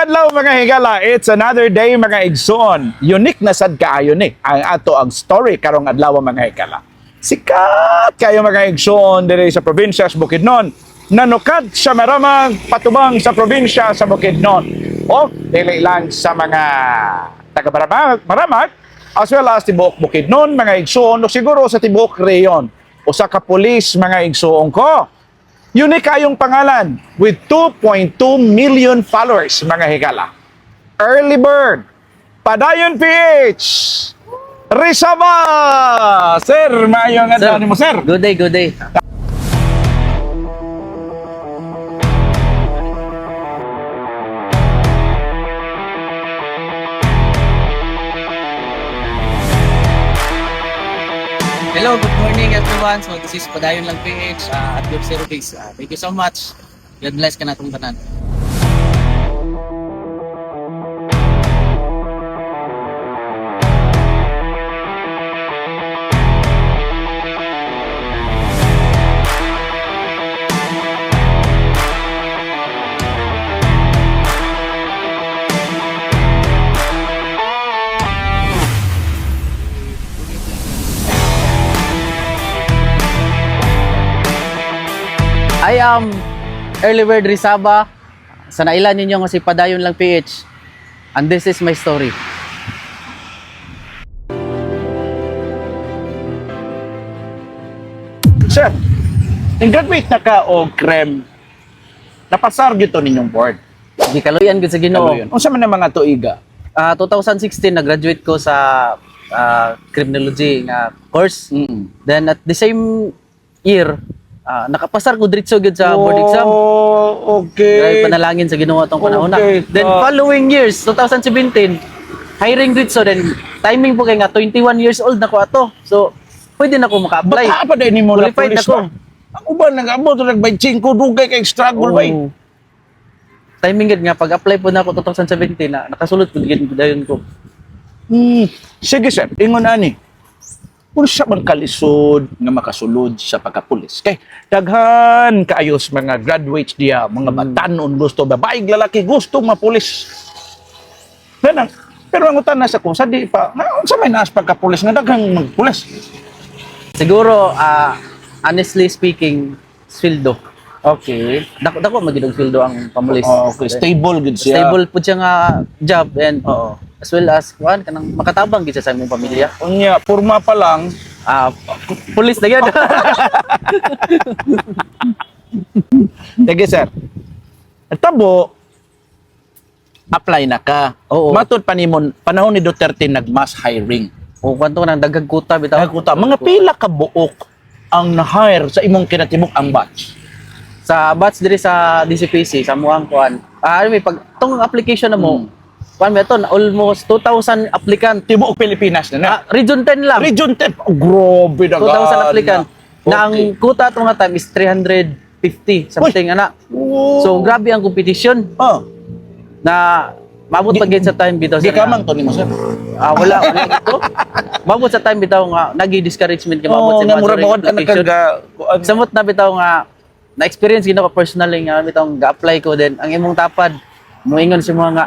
adlaw mga higala, it's another day mga igsoon. Unique na sad kaayo ni ang ato ang story karong adlaw mga higala. Sikat kayo mga igsoon diri sa probinsya sa Bukidnon. Nanukad sa maramang patubang sa probinsya sa Bukidnon. O dili lang sa mga taga Maramat as well as tibuok Bukidnon mga igsoon o siguro sa tibuok reyon o sa kapulis mga igsoon ko. Unique kayong pangalan with 2.2 million followers, mga higala. Early Bird, Padayon PH, Rizaba! Sir, mayong adlaw mo, sir. Good day, good day. Hello, good morning everyone. So this is Padayon lang PH at your service. Thank you so much. God bless ka na itong tanan. I am Early Bird Rizaba. Sa nailan ninyo nga si Padayon lang PH. And this is my story. Sir, graduate na ka o krem, napasar gito ninyong board. Di kaluyan gud sa Ginoo. Unsa man ang mga tuiga? 2016 nag-graduate ko sa criminology nga course. Then at the same year, nakapasar ko diretso gud sa board exam. Okay. Dahil panalangin sa Ginoo atong panahon na. Okay. Then following years, 2017, hiring diretso, then timing po kay nga 21 years old na ko ato. So pwede na ko maka-apply. Bata pa din mo na Qualified police na ko. ba? Ang uban nag-abot nag-25 dugay kay struggle ba? Oo. Timing gud nga pag-apply po na ako 2017 na nakasulod ko gid dayon ko. Sige sir, ingon ani. Unsa man kalisod nga makasulod sa pagkapulis? Kay daghan kaayos mga graduates diya, mga batanon gusto, babaeng lalaki gusto mapulis. Pero ang utan na sa kung sa di pa, unsa may naas pagkapulis nga daghang magpulis? Siguro honestly speaking, sweldo. Okay. Dako magidog sweldo ang pamulis. Okay, stable gud siya. Stable po siya nga job and as well as kuan kanang makatabang gid sa imong pamilya. Unya, porma pa lang. Pulis na gyud. Sige sir. Tabo, apply na ka. Oo. Matod pa nimon, panahon ni Duterte nag-mass hiring. O kwanto nang daghang kuta bitaw. Mga pila ka buok ang na-hire sa imong kinatibuk ang batch. Sa batch diri sa DCPC sa muang kuan. May pag tong application na mo. Kuan meton almost 2,000 applicant. Tibuok Pilipinas na. Region 10 lang. Region 10. Oh, grabe na 2,000 applicant. Na ang kuta at mga time is 350 something ana. So grabe ang competition na mabot pag sa time bitaw Di ka man to nimo sir. wala ito. Mabot sa time bitaw nga nagi-discouragement ka mabot sa murag application. Samot na bitaw nga na-experience gina ko personally nga bitaw ga-apply ko then ang imong tapad moingon si mga nga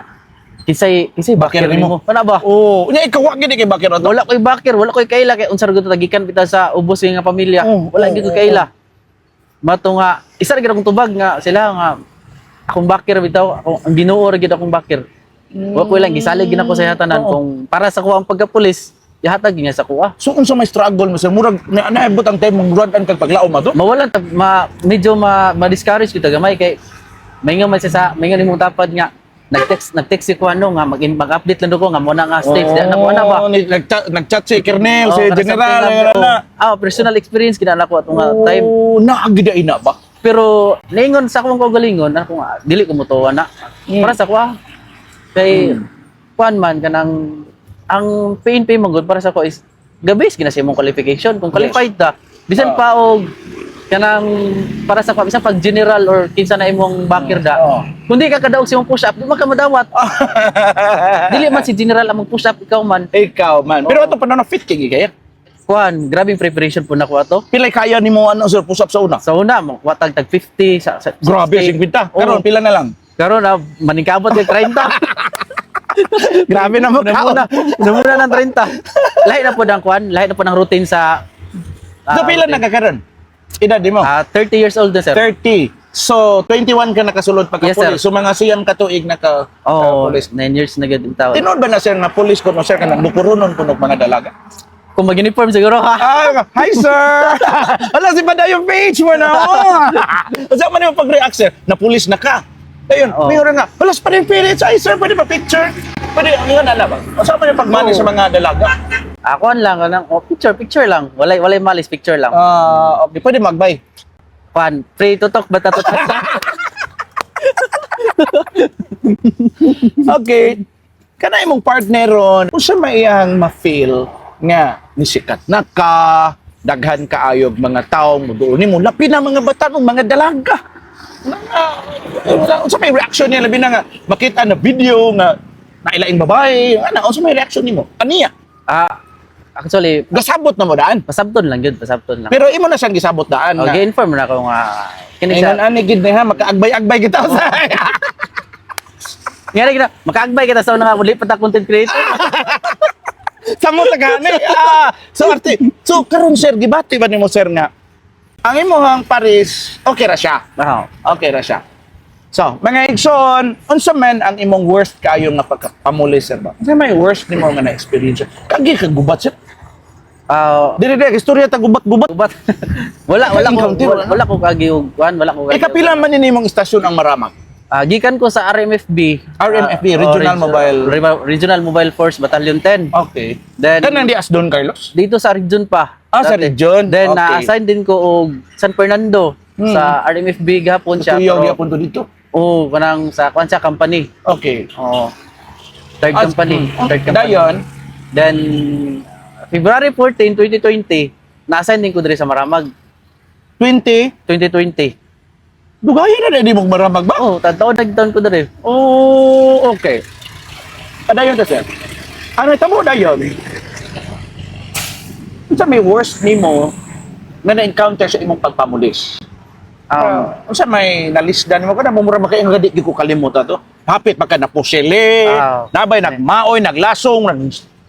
kisay bakir nimo. Ana ba? Unya ikaw wa gid kay bakir ato. Wala koy bakir, wala koy kaila kay unsar gud tagikan bitaw sa ubos nga pamilya. Wala gid ko kaila. Mato nga isa ra gid akong tubag nga sila nga akong bakir bitaw, ang Ginoo ra gid akong bakir. Wa ko lang gisalig gid ako sa hatanan kung para sa kuha ang pagkapulis, ihatag niya sa kuha. So unsa may struggle mo sir? Murag naabot ang time mong rudan kag paglaom ato? Mawalan medyo ma-discourage kita gamay kay maingon man siya sa maingon imong tapad nga nag-text si Kuano nga mag-update lang ko nga mo na nga stage di na ko ana ba. Nag-chat si Kernel, si General na. Personal experience kinala ko atong time. Naagida ina ba? Pero ningon sa akong kaugalingon ako nga dili ko motuwa na. Para sa kuha kay kuan man kanang ang PNP manggod para sa ko is gabis gina sa imong qualification kung qualified ta bisan pa og kanang para sa bisan pag general or kinsa na imong bakir da kundi ka kadaog sa imong push up di man ka madawat. Dili man si general among push up ikaw man Pero ato pa na fit kay kaya kuan grabing preparation po nako ato. Pilay kaya nimo ano sir push up sa una? Sa una mo watag tag 50 sa Grabe 50. Karon pila na lang? Karon na maningkabot kay 30. Grabe na mo ka. Namuna ng 30. Lahi na po ng kwan, lahi na po ng routine sa So, pila routine. nagkakaroon? Edad mo? 30 years old na sir. 30. So, 21 ka nakasulod Yes, sir. pagka-pulis. So, mga siyam katuig Oh, naka-pulis. 9 years na gid taon. Tinood ba na sir na pulis ko no sir ka nang bukurunon kunog mga dalaga? Kung mag-uniform siguro ha. Hi sir! Wala si Pada yung page mo na. Sa man yung pag-react sir, na pulis na ka. Ayun, Oo. mayroon nga. Wala pa rin piliits. Ay sir, pwede ba picture? Pwede, yun ala ba? O saan man yung pagmani sa mga dalaga? Ako lang kanang picture lang. Walay malis picture lang. Okay, pwede magbay. Kwan, free to talk bata to talk. Okay. Kana imong partneron, kung siya maiyang ma-feel nga nisikat na ka, daghan kaayog mga taong muduol nimo, lapi na mga bata ng mga dalaga. Unsa may reaction niya labi na nga makita na video nga nailaing babae, ano unsa may reaction nimo? Aniya, Actually, gasabot na mo daan. pasabton lang yun, pasabton lang. Pero imo na siyang gisabot daan nga. Okay, inform na ako nga kini Ingon siya. ani gid na ha makaagbay-agbay kita sa. Ngari kita, makaagbay kita sa una nga muli pa ta content creator. Samo tagani. So karon sir gibati ba nimo sir nga ang imong Paris okay ra siya. Okay ra siya. So, mga igsoon, unsa man ang imong worst kayo nga pagpamuli sir ba? Unsa may worst nimo nga na experience? Kagi ka gubat sir. Dili istorya ta gubat-gubat. But wala Encounter, wala ko kagiog kuan, wala ko. Kapila man ni nimong istasyon ang Maramag? Gikan ko sa RMFB. Regional Mobile. Regional Mobile Force Battalion 10. Okay. Then Kanang di Asdon Carlos? dito sa region pa. Sa dati. region. Then Okay. na-assign din ko og San Fernando sa RMFB gahapon siya. Tuyaw gyapon to dito. Kanang sa kwan siya company. Okay. Third company. Third company. Dayon, Then February 14, 2020, na-assign din ko diri sa Maramag. 2020. dugayan na di mong Maramag ba? Taon nagtaon ko diri. Okay. Dayon ta sir. Ano tamo dayon? Unsa may worst nimo na na-encounter sa imong pagpamulis? Unsa may nalisdan mo kada mumura makay nga di ko kalimutan to. Hapit magka napusili, nabay nagmaoy, naglasong,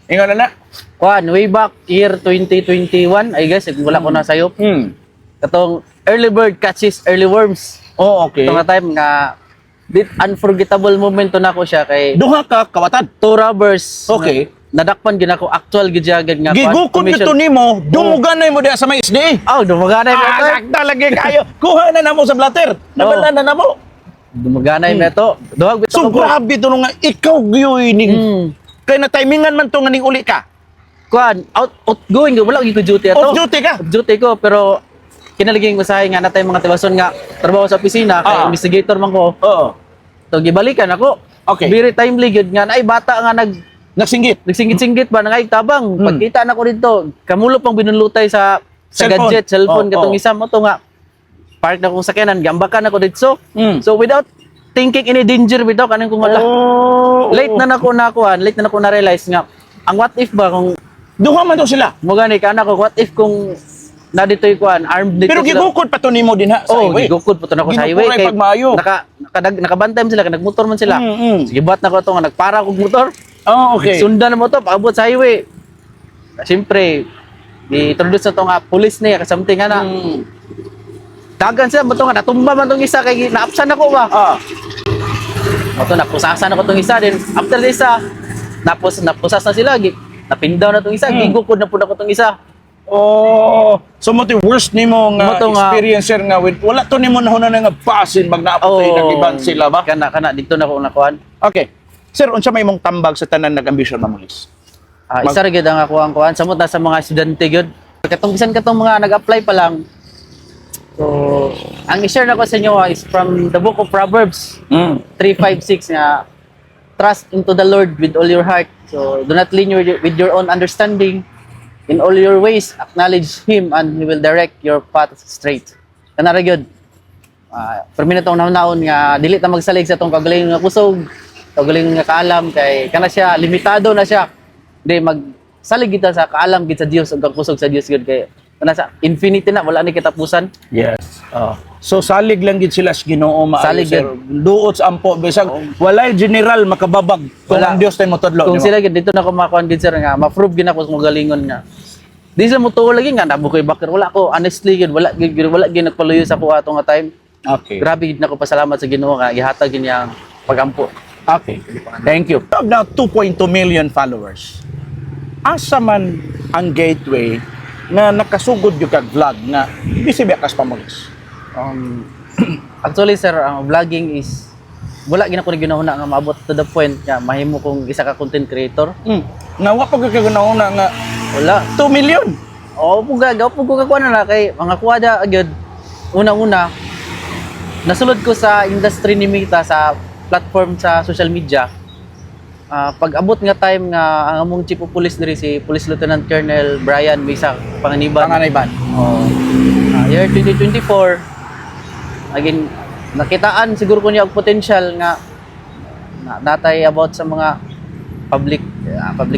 ingon na. Kwan, way back year 2021, I guess, wala ko na sayo. Katong early bird catches early worms. Okay. Ito nga time nga unforgettable moment to na ko siya kay Duha ka kawatan. two rubbers. Okay. Nadakpan gid ako actual gid siya gid nga Gigukod nito nimo, dumuganay mo diha sa may SDA. Dumuganay mo to. Sakta lagi kayo. Kuha na namo sa blatter. Nabala na namo. Dumuganay mo to. Duhag bitaw So ko. grabe to nga ikaw gyoy ning kay na timingan man to nga ning uli ka. Kwan, outgoing wala gyud ko duty ato. Off duty ka. Off duty ko pero kinaliging usahay nga natay mga tibason nga trabaho sa opisina kay investigator man ko. Oo. So gibalikan ako. Okay. Very timely gyud nga ay bata nga Nagsinggit. nagsingit-singit ba nangay tabang. Pagkita na ko dito, kamulo pang binulutay sa Cellphone. gadget, cellphone katong Oo. isa mo to nga. Park na kong sakyanan, gambakan ako dito. So without thinking any danger bitaw kanang kung wala. Late na nako na realize nga ang what if ba kung Duha man to sila. mo gani ka na ko what if kung na dito'y kuan armed dito Pero gigukod pa to nimo din ha sa highway. gigukod po to na ko sa highway Ginukuray pagmaayo. nakabantay man sila kay nagmotor man sila. Sige buhat na ko to nga nagpara kog motor. Okay. Sundan mo to paabot sa highway. Siyempre, i-introduce na to nga police niya something na. Dagan siya mo to nga natumba man tong isa kay naapsan ako ba. Mo to napusasan ako tong isa din. After this napusas na sila napindaw na tong isa, gigukod na pud ako tong isa. So mo worst nimo nga Mo to nga- experiencer nga with wala to nimo nahuna nga pasin magnaapot nang iban sila ba? Kana dito na ko nakuan. Okay. Sir, unsa may imong tambag sa tanan nag-ambisyon mamulis? Isa ra gyud ang ako ang kuan samot na sa mga estudyante gyud. Katong bisan katong mga nag-apply pa lang. So, ang i-share na ko sa inyo is from the book of Proverbs 3:5-6 nga trust into the Lord with all your heart. So, do not lean with your own understanding. In all your ways, acknowledge Him and He will direct your path straight. Kana ra gyud. Per minutong naon nga dili ta magsalig sa tong kagaling nga kusog, kagaling nga kaalam kay kana siya limitado na siya. Di magsalig kita sa kaalam gid sa Dios ug ang kusog sa Dios gud kay nasa infinity na, wala ni katapusan. Yes. So salig lang gid sila sa Ginoo maayo Salig sir. gid. Duot sa ampo bisag walay general makababag kung Wala. ang Dios tay motudlo. Kung sila gid dito na ko makuan gid sir nga ma-prove gid ako sa mga galingon nga. Di sila mo tuo lagi nga nabukoy bakir wala ko honestly gid wala gid nagpaluyo sa ko ato nga time. Okay. Grabe gid nako pasalamat sa Ginoo nga gihatag gid niya ang pagampo. Okay. Thank you. We have now 2.2 million followers. Asa man ang gateway na nakasugod yung kag vlog nga busy ba kas pamulis? Actually sir, ang vlogging is wala gina ko ginahuna nga maabot to the point nga mahimo kong isa ka content creator. Nawa pa ka ganauna nga Wala. 2 million. Oo, puga ko kakuha na kay mga kuwada agad. Una-una, nasulod ko sa industry ni Mita sa platform sa social media. Pag abot nga time nga ang among chief of police diri si Police Lieutenant Colonel Brian Misa Panganiban. Panganiban. Year 2024, again, nakitaan siguro ko niya og potential nga natay about sa mga public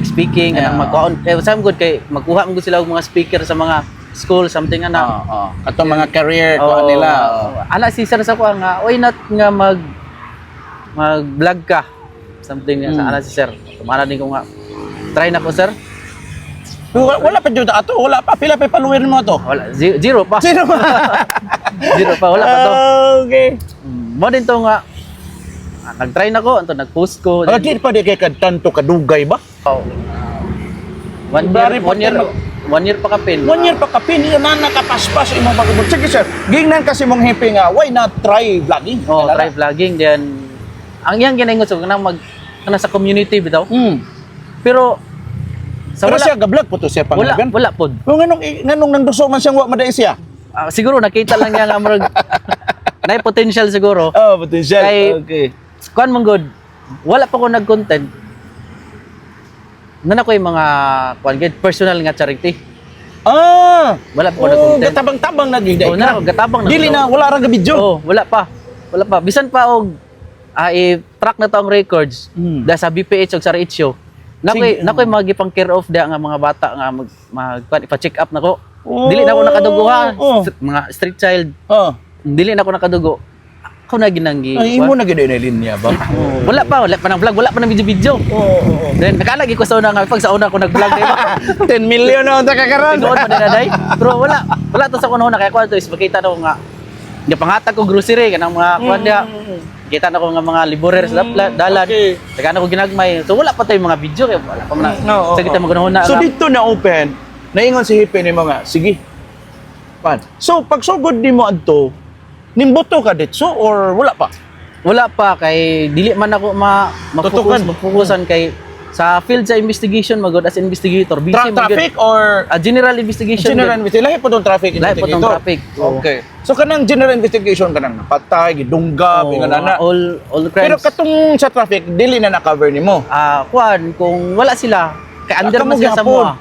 speaking kanang magkuha some good kay magkuha mo sila og mga speaker sa mga school something ana. Atong mga career ko nila. Ana si sir sa ko nga why not nga mag-vlog ka something nga sa ana si sir. Tumana din ko nga try na ko sir. Wala pa jud ato, wala pa pila pa follower mo to. Wala zero pa. Sino ba? Zero pa wala pa to. Okay. Mo din to nga nag-try na ko anto nag-post ko. Di pa di kay kadtanto kadugay ba? One year pa kapin. 1 year pa kapin yun na nakapaspas imong pagabot. Sige sir, gingnan kasi mong happy nga why not try vlogging? Try vlogging then ang iyang ginaingon so kanang kana sa community bitaw. Pero sa Pero wala siya ga-vlog po to siya pangalan. wala pod. Kung nganong nanduso man siyang wa maday siya. Siguro nakita lang niya nga murag nay potential siguro. Potential. Kay- Okay. Kuan mong good. Wala pa ko nag-content. Nana ko yung mga kuan gid personal nga charity. Wala pa ko nag-content. Gatabang-tabang na gid. Nana ko gatabang na. Dili na wala ra ga video. Wala pa. Wala pa. Bisan pa og i-track na to ang records da sa BPH ug sa Rachel. Nakoy mga gipang care of da nga mga bata nga pa-check up nako. Dili na ako nakadugo ha. Mga street child. Dili na ako nakadugo. Ako na ginanggi. Ay imo na gid na linya ba? Wala pa nang vlog, wala pa nang video. Then nakalagi ko sa una nga pag sa una ko nag-vlog diba? 10 million na ta kakaron. Tinuod pa din day. Pero wala to sa kuno na kaya ko to is makita na ko nga. Di pangatag ko grocery kanang mga kuan dia. Kita na ko nga mga laborer sa dalan. Taga na ko ginagmay. So wala pa tayong mga video kaya wala pa man. Sa kita magunahon na. So dito na open, naingon si Hipe ni mga, sige. Pan. So pag sugod nimo adto, nimboto ka ditso or wala pa? Wala pa kay dili man ako mafokusan kay sa field sa investigation magod as investigator busy Traffic or general investigation. general investigation? Lahi po itong traffic Lahi po itong investigator? traffic. Okay. So kanang general investigation kanang napatay, gidunggab, ingon ana. all Pero crimes. katong sa traffic, dili na na-cover nimo. Kuan kung wala sila kay under man Kamo sila sa gyapon. mua.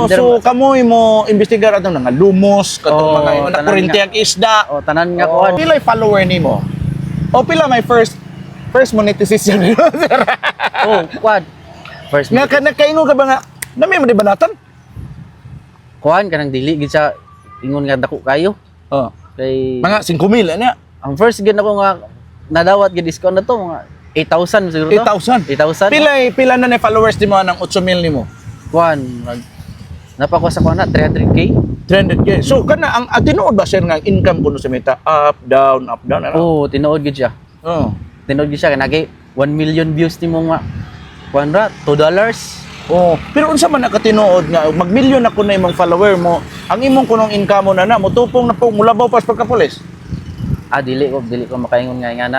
Under So kamoy mo investigar atong mga lumos, katong mga tanan nakurente ang isda. Tanan nga kuan. Pila follower nimo? O pila may first monetization nimo? Kuan. First Nga kaingon ka ba nga nami man di banatan? kuan kanang dili gid sa ingon nga dako kayo. Kay Mga 5,000 ana. ang first gid nako nga nadawat gid discount na to mga 8,000 siguro to. 8,000. 8,000. Pila na ni followers nimo ng 8,000 nimo? Kuan napako sa kuan na 300k. 300k. So kana ang tinuod ba sir nga income kuno sa meta up down ano? Tinuod gid siya. Tinuod gid siya kanagi 1 million views nimo nga kuan ra $2. Pero unsa man nakatinuod nga mag-million ako na imong follower mo, ang imong kunong income mo na mutupong na po mulabaw pas pagka-pulis. Dili ko makaingon nga na.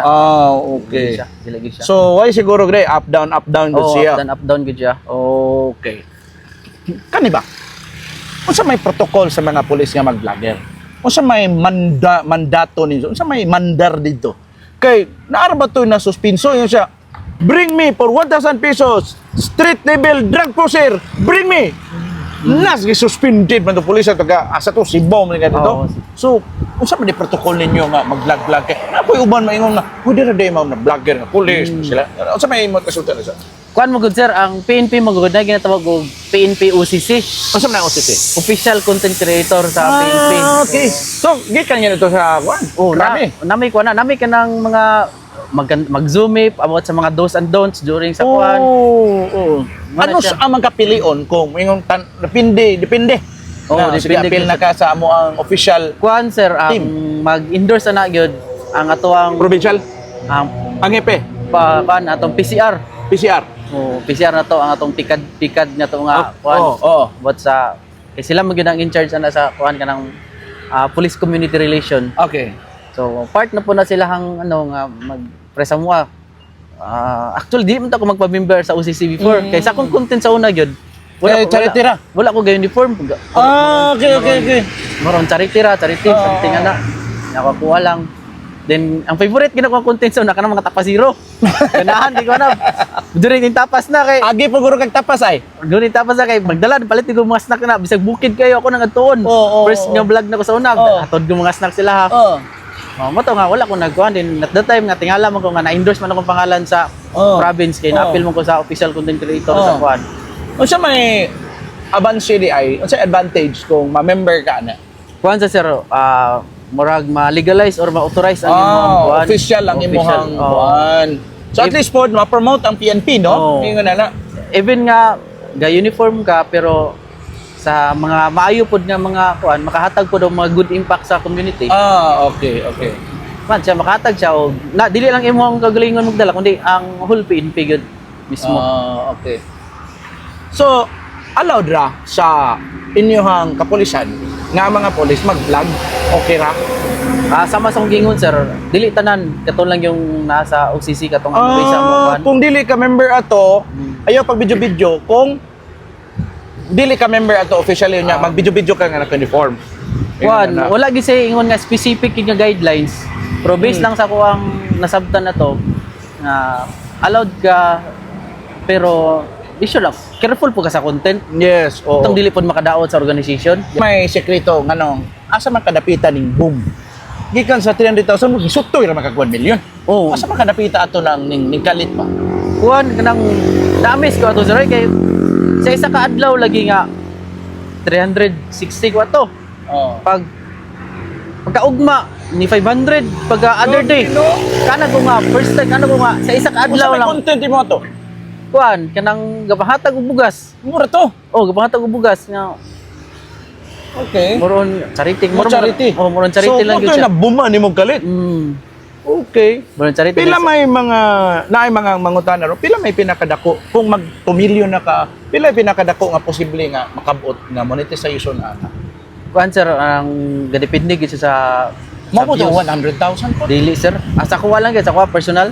Okay. Dili gid siya. So why siguro gre up down gud siya. Up down gid siya. Okay. Kani ba? Unsa may protocol sa mga pulis nga mag-vlogger? Unsa may mandato nito? Unsa may mandar dito? Kay naarba to na suspenso yun siya. Bring me for 1,000 pesos. Street level drug pusher. Bring me. Nas gi suspended man to pulis taga asa to Cebu man dito. So unsa man di protocol ninyo nga mag-vlog kay ako'y uban maingon na pwede ra day mao na vlogger nga police sila unsa may imong kasultan sa Kuan mo good sir, ang PNP mo good na ginatawag og PNP OCC, unsa man ang OCC Official Content Creator sa PNP. okay so gikan yan ito sa kuan Oh, marami nami kuan na, nami ka ng mga mag-zoom about sa mga do's and don'ts during sa kuan. oh ano siya. sa amang kapilion kung ingon depende Oh, sige depende appeal na ka sa amo ang official Kuan sir, ang mag-endorse na gyud ang atuang provincial ang ang EP kuan atong PCR. PCR Oh, PCR na to ang atong pikad nga to nga kuan. oh But sa sila mo gyud ang in charge na sa kuan kanang police community relation. okay So part na po na sila hang ano nga magpresa mo. Actually di man ta ko magpa-member sa OCC before kay sa akong content sa una gyud. charity ra Wala ko gayong uniform. okay Moron charity something ana. Nakakuha lang. Then ang favorite ginakuha content sa una kanang mga tapasiro. Ganahan di ko na. During yung tapas na kay agi pa guro kag tapas ay During tapas na kay magdala palit ko mga snack na bisag bukid kayo ako nang adtuon. First nga vlog na ko sa una. Atod ko mga snack sila ha. Mo to nga wala ko nagkuhan din at that time nga tingala mo ko nga na-endorse man akong pangalan sa province kay na-appeal mo ko sa official content creator sa kuan. unsa may advantage ay unsa advantage kung ma-member ka na Kuan sa sir, murag ma-legalize or ma-authorize ang imong kuan. official ang imong Oo. kuan so at least pod ma-promote ang PNP no ingon na Even nga ga uniform ka pero sa mga maayo pod nga mga kuan makahatag pod og mga good impact sa community. okay Man siya makahatag siya og na dili lang imong kagalingon magdala kundi ang whole PNP gyud mismo. okay so allowed ra sa inyong kapulisan nga mga polis mag-vlog okay ra Sama sa akong gingon sir, dili tanan katon lang yung nasa OCC katong sa mo kuan. kung dili ka member ato ayaw pag video kung dili ka member ato officially nya mag video ka nga naka-uniform Kuan, wala gyud say ingon nga specific nga guidelines. Pero based lang sa ko ang nasabtan na to na allowed ka pero issue lang. Careful po ka sa content. yes oo Itong dili pod makadaot sa organization. may sekreto nganong asa man kadapitan ning boom gikan sa 300,000 mo gisutoy ra makag 1 million Oh, asa man kadapita ato nang ning kalit pa kuan kanang damis ko ato sir kay sa isa ka adlaw lagi nga 360 ko ato. Pagkaugma ni 500 pag other day. Kana ko nga first time kana ko nga sa isa ka adlaw lang content mo to kuan kanang gapahatag og bugas. mura to Oh, gapahatag og bugas nga okay moron charity charity moron charity so lang gyud kung siya. na buma nimo kalit okay Moron charity. pila lang siya. may mga mangutana ro pila may pinakadako kung mag 2 million na ka pila may pinakadako nga posible nga makabot nga monetization ana Kuan sir ang gadepende gyud siya sa mo po to views. 100,000 po Daily sir. Asa ko lang gyud sa ko personal.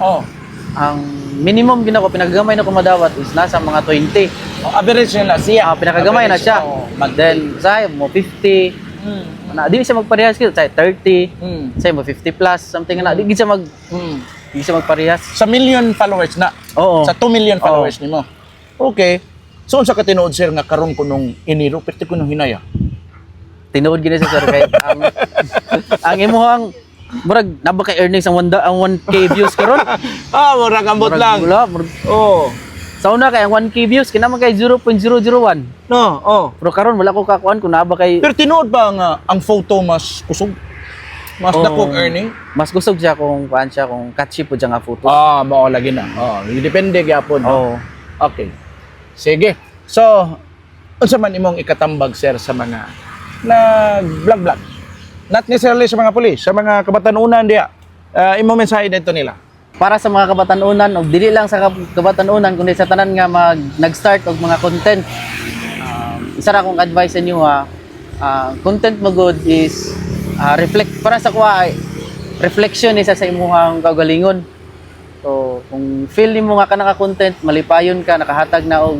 Ang minimum ginako pinagagamay na ko madawat is nasa mga 20. average nila siya Pinakagamay na siya. mag Then say mo 50. Na di siya magparehas gyud say 30. Say mo 50 plus something na di gid siya magparehas. sa million followers na Oo. sa 2 million followers nimo okay so unsa ka tinuod sir nga karon ko nung iniro pwede ko nung hinaya Tinuod gina siya sir kay ang imong murag naba kay earnings ang 1K views karon. mura kambot lang oh Sa una kay ang 1K views kinama kay 0.001. no Pero karon wala ko kakuan kun naba kay pero tinuod ba nga ang photo mas kusog mas dakong earning mas kusog siya kung kuan siya kung catchy po siya nga photo. mao lagi na depende gyapon Oo. okay sige so unsa man imong ikatambag sir sa mga nag-vlog not necessarily sa mga pulis sa mga kabatanunan diya imong mensahe dito nila Para sa mga kabatanunan o dili lang sa kabatanunan kundi sa tanan nga nag-start og mga content. Isa ra akong advice sa inyo content mo good is reflect para sa kuha reflection isa sa imong kagalingon. So kung feel nimo nga kanang content malipayon ka nakahatag na og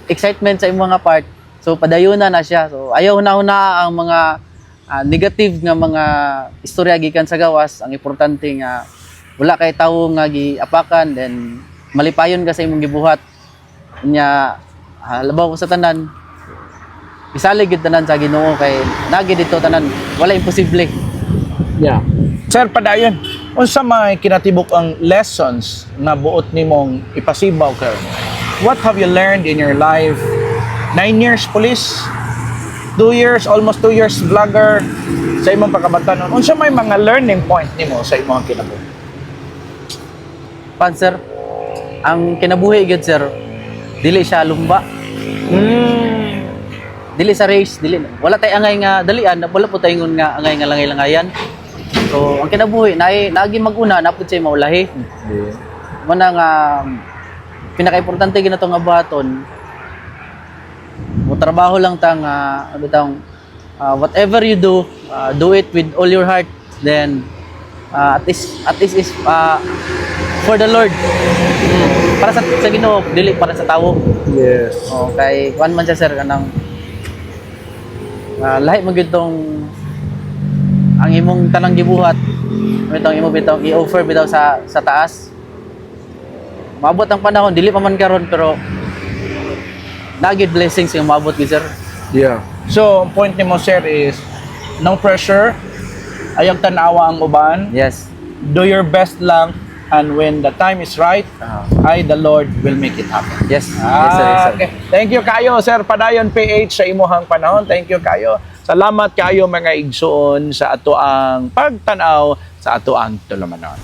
excitement sa imong nga part so padayunan na siya. So ayaw na ang mga negative nga mga istorya gikan sa gawas. Ang importante nga wala kay tawo nga giapakan then malipayon ka sa imong gibuhat. Nya labaw ko sa tanan isalig gid tanan sa Ginoo kay nagi dito tanan wala imposible. Yeah. Sir, padayon, unsa may kinatibuk ang lessons na buot nimong ipasibaw karon? What have you learned in your life? 9 years police, 2 years, almost 2 years vlogger, sa imong pagkabatanon. Unsa may mga learning point nimo sa imong kinabuhi? Pan sir, ang kinabuhi gid sir, dili siya lumba, dili sa race, dili wala tay angay nga dalian, wala po tayo nga angay nga langay-langayan. So ang kinabuhi naagi maguna napud siya maulahi. Mo na nga pinaka-importante gid nato nga buhaton. Mo trabaho lang tang ano tang whatever you do, do it with all your heart, then at least is for the Lord. Para sa Ginoo, dili para sa tawo. Yes. Oh, kay kuan man siya sir kanang lahi man gyud tong ang imong tanang gibuhat, itong imo bitaw i-offer bitaw sa taas. Maabot ang panahon, dili pa man karon pero nagid blessings yung maabot gid sir. Yeah. So, ang point nimo sir is no pressure, ayag tanawa ang uban. Yes. Do your best lang, and when the time is right, the Lord will make it happen. Yes. Yes sir, yes sir. Okay. Thank you kayo, Sir Padayon PH, sa imuhang panahon. Thank you kayo. Salamat kayo mga igsoon sa ato ang pagtanaw sa ato ang tulumanon.